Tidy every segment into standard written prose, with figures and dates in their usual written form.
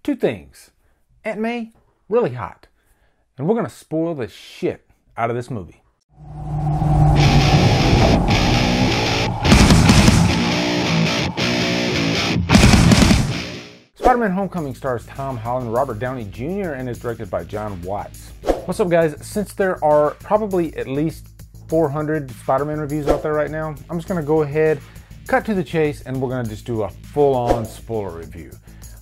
two things. Aunt May, really hot. And we're going to spoil the shit out of this movie. Spider-Man Homecoming stars Tom Holland, Robert Downey Jr., and is directed by John Watts. What's up, guys? Since there are probably at least 400 Spider-Man reviews out there right now, I'm just going to go ahead, cut to the chase, and we're going to just do a full-on spoiler review.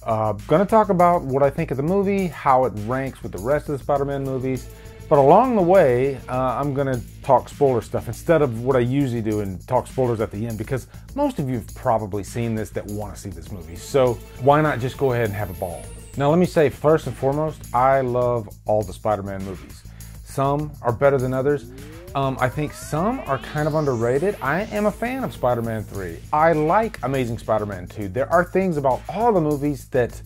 Going to talk about what I think of the movie, how it ranks with the rest of the Spider-Man movies, but along the way, I'm going to talk spoiler stuff instead of what I usually do and talk spoilers at the end, because most of you have probably seen this that want to see this movie. So why not just go ahead and have a ball? Now let me say, first and foremost, I love all the Spider-Man movies. Some are better than others. I think some are kind of underrated. I am a fan of Spider-Man 3. I like Amazing Spider-Man 2. There are things about all the movies that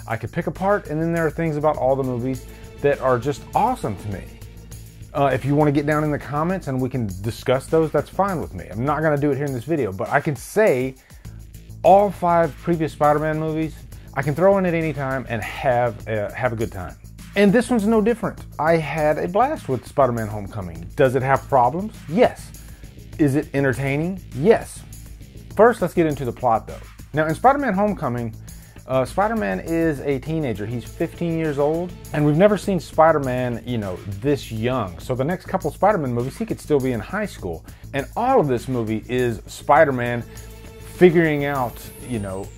I could pick apart, and then there are things about all the movies that are just awesome to me. If you want to get down in the comments and we can discuss those, that's fine with me. I'm not going to do it here in this video, but I can say all 5 previous Spider-Man movies, I can throw in at any time and have a good time. And this one's no different. I had a blast with Spider-Man Homecoming. Does it have problems? Yes. Is it entertaining? Yes. First, let's get into the plot though. Now in Spider-Man Homecoming, Spider-Man is a teenager. He's 15 years old, and we've never seen Spider-Man, this young. So the next couple Spider-Man movies, he could still be in high school. And all of this movie is Spider-Man figuring out,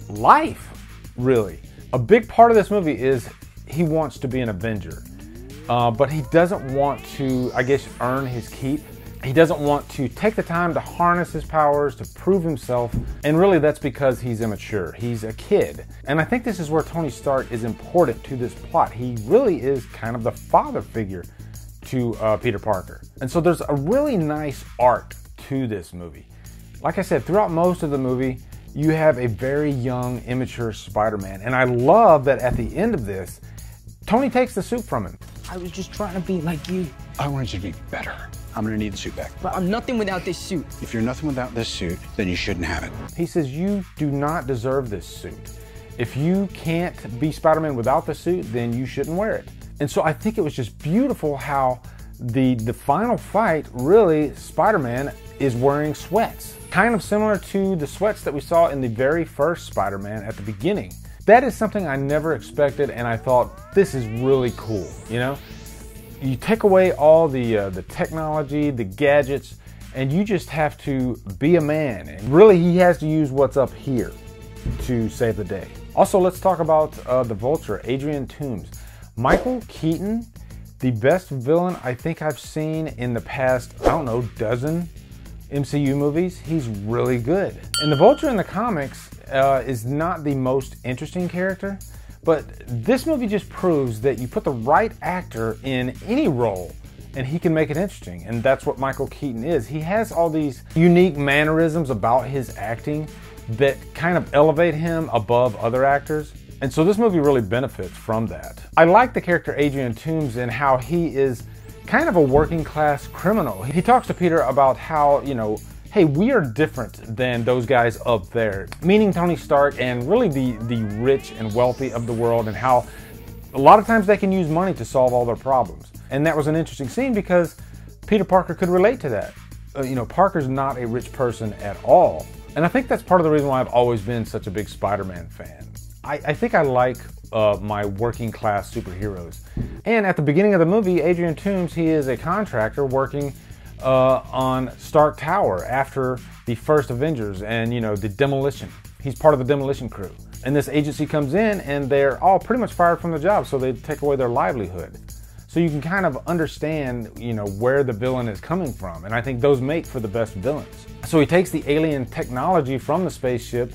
life, really. A big part of this movie is he wants to be an Avenger, but he doesn't want to, earn his keep. He doesn't want to take the time to harness his powers, to prove himself, and really that's because he's immature. He's a kid. And I think this is where Tony Stark is important to this plot. He really is kind of the father figure to Peter Parker. And so there's a really nice arc to this movie. Like I said, throughout most of the movie, you have a very young, immature Spider-Man. And I love that at the end of this, Tony takes the suit from him. I was just trying to be like you. I wanted you to be better. I'm gonna need the suit back. But I'm nothing without this suit. If you're nothing without this suit, then you shouldn't have it. He says, you do not deserve this suit. If you can't be Spider-Man without the suit, then you shouldn't wear it. And so I think it was just beautiful how the final fight, really, Spider-Man is wearing sweats. Kind of similar to the sweats that we saw in the very first Spider-Man at the beginning. That is something I never expected, and I thought, this is really cool, You take away all the technology, the gadgets, and you just have to be a man. And really, he has to use what's up here to save the day. Also, let's talk about the Vulture, Adrian Toomes. Michael Keaton, the best villain I think I've seen in the past, dozen MCU movies. He's really good. And the Vulture in the comics is not the most interesting character, but this movie just proves that you put the right actor in any role and he can make it interesting. And that's what Michael Keaton is. He has all these unique mannerisms about his acting that kind of elevate him above other actors. And so this movie really benefits from that. I like the character Adrian Toomes and how he is kind of a working class criminal. He talks to Peter about how, hey, we are different than those guys up there. Meaning Tony Stark and really the rich and wealthy of the world, and how a lot of times they can use money to solve all their problems. And that was an interesting scene because Peter Parker could relate to that. Parker's not a rich person at all. And I think that's part of the reason why I've always been such a big Spider-Man fan. I think I like my working class superheroes. And at the beginning of the movie, Adrian Toomes, he is a contractor working on Stark Tower after the first Avengers and, the demolition. He's part of the demolition crew. And this agency comes in and they're all pretty much fired from the job, so they take away their livelihood. So you can kind of understand, where the villain is coming from. And I think those make for the best villains. So he takes the alien technology from the spaceship,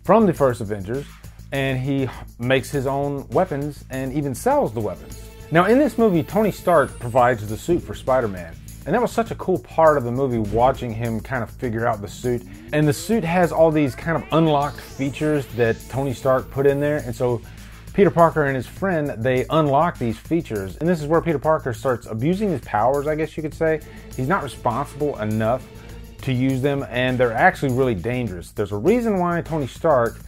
from the first Avengers, and he makes his own weapons and even sells the weapons. Now in this movie, Tony Stark provides the suit for Spider-Man. And that was such a cool part of the movie, watching him kind of figure out the suit. And the suit has all these kind of unlocked features that Tony Stark put in there. And so Peter Parker and his friend, they unlock these features. And this is where Peter Parker starts abusing his powers, I guess you could say. He's not responsible enough to use them, and they're actually really dangerous. There's a reason why Tony Stark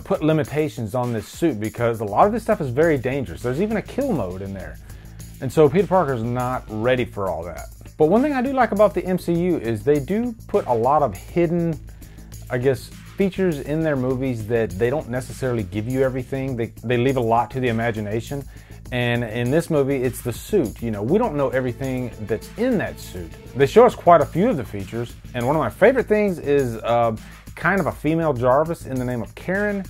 put limitations on this suit because a lot of this stuff is very dangerous. There's even a kill mode in there. And so Peter Parker's not ready for all that. But one thing I do like about the MCU is they do put a lot of hidden, I guess, features in their movies that they don't necessarily give you everything. They leave a lot to the imagination. And in this movie, it's the suit. We don't know everything that's in that suit. They show us quite a few of the features. And one of my favorite things is kind of a female Jarvis in the name of Karen.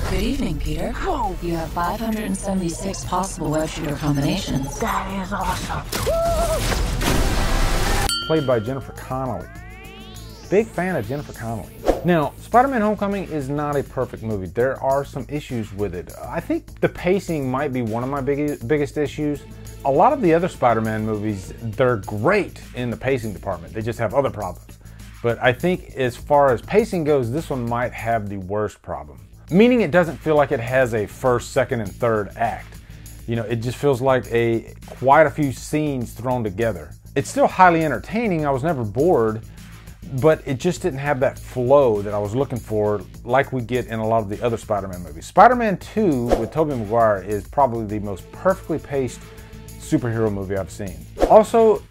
Good evening, Peter. Whoa. You have 576 possible web shooter combinations. That is awesome. Played by Jennifer Connelly. Big fan of Jennifer Connelly. Now, Spider-Man Homecoming is not a perfect movie. There are some issues with it. I think the pacing might be one of my biggest issues. A lot of the other Spider-Man movies, they're great in the pacing department. They just have other problems. But I think as far as pacing goes, this one might have the worst problem. Meaning it doesn't feel like it has a first, second, and third act. It just feels like quite a few scenes thrown together. It's still highly entertaining. I was never bored, but it just didn't have that flow that I was looking for like we get in a lot of the other Spider-Man movies. Spider-Man 2 with Tobey Maguire is probably the most perfectly paced superhero movie I've seen. Also,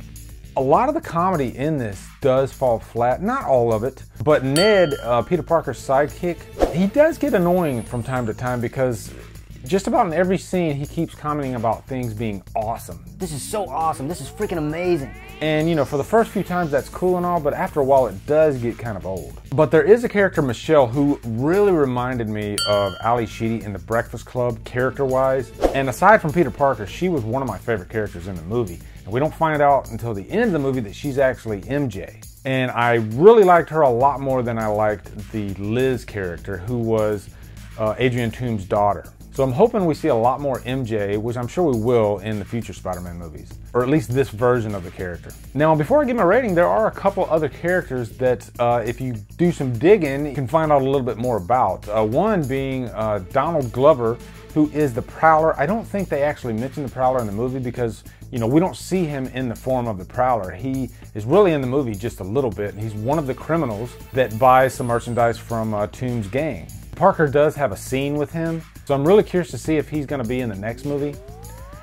a lot of the comedy in this does fall flat. Not all of it, but Ned, Peter Parker's sidekick, he does get annoying from time to time because just about in every scene he keeps commenting about things being awesome. This is so awesome. This is freaking amazing. And for the first few times that's cool and all, but after a while it does get kind of old. But there is a character, Michelle, who really reminded me of Ali Sheedy in The Breakfast Club, character-wise. And aside from Peter Parker, she was one of my favorite characters in the movie. And we don't find out until the end of the movie that she's actually MJ. And I really liked her a lot more than I liked the Liz character, who was Adrian Toome's daughter. So I'm hoping we see a lot more MJ, which I'm sure we will in the future Spider-Man movies, or at least this version of the character. Now, before I give my rating, there are a couple other characters that if you do some digging, you can find out a little bit more about. One being Donald Glover, who is the Prowler. I don't think they actually mentioned the Prowler in the movie because, we don't see him in the form of the Prowler. He is really in the movie just a little bit. He's one of the criminals that buys some merchandise from Toome's gang. Parker does have a scene with him, so I'm really curious to see if he's going to be in the next movie.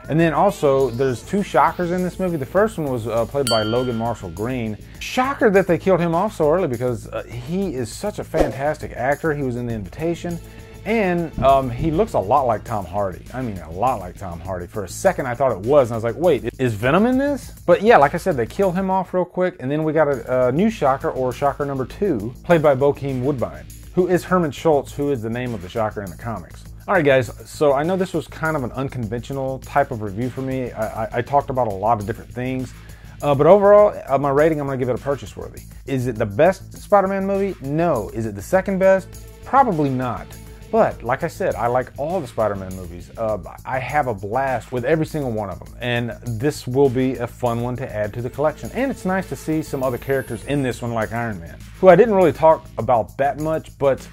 And then also, there's two Shockers in this movie. The first one was played by Logan Marshall Green. Shocker that they killed him off so early because he is such a fantastic actor. He was in The Invitation, and he looks a lot like Tom Hardy. I mean, a lot like Tom Hardy. For a second, I thought it was, and I was like, wait, is Venom in this? But yeah, like I said, they kill him off real quick, and then we got a new Shocker, or Shocker number 2, played by Bokeem Woodbine, who is Herman Schultz, who is the name of the Shocker in the comics. Alright guys, so I know this was kind of an unconventional type of review for me. I talked about a lot of different things. But overall, my rating, I'm going to give it a purchase worthy. Is it the best Spider-Man movie? No. Is it the second best? Probably not. But like I said, I like all the Spider-Man movies. I have a blast with every single one of them. And this will be a fun one to add to the collection. And it's nice to see some other characters in this one like Iron Man, who I didn't really talk about that much, but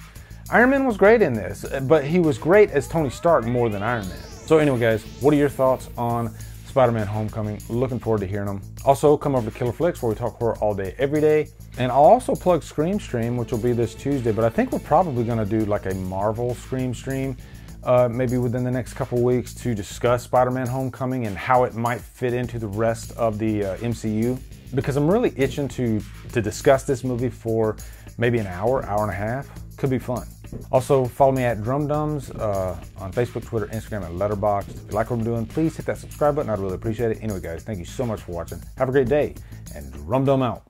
Iron Man was great in this. But he was great as Tony Stark more than Iron Man. So anyway guys, what are your thoughts on Spider-Man Homecoming? Looking forward to hearing them. Also, come over to Killer Flicks where we talk horror all day, every day. And I'll also plug Scream Stream, which will be this Tuesday, but I think we're probably gonna do like a Marvel Scream Stream, maybe within the next couple weeks, to discuss Spider-Man Homecoming and how it might fit into the rest of the MCU. Because I'm really itching to discuss this movie for maybe an hour, hour and a half. Could be fun. Also, follow me at Drumdums on Facebook, Twitter, Instagram, and Letterboxd. If you like what I'm doing, please hit that subscribe button. I'd really appreciate it. Anyway, guys, thank you so much for watching. Have a great day, and Drumdum out.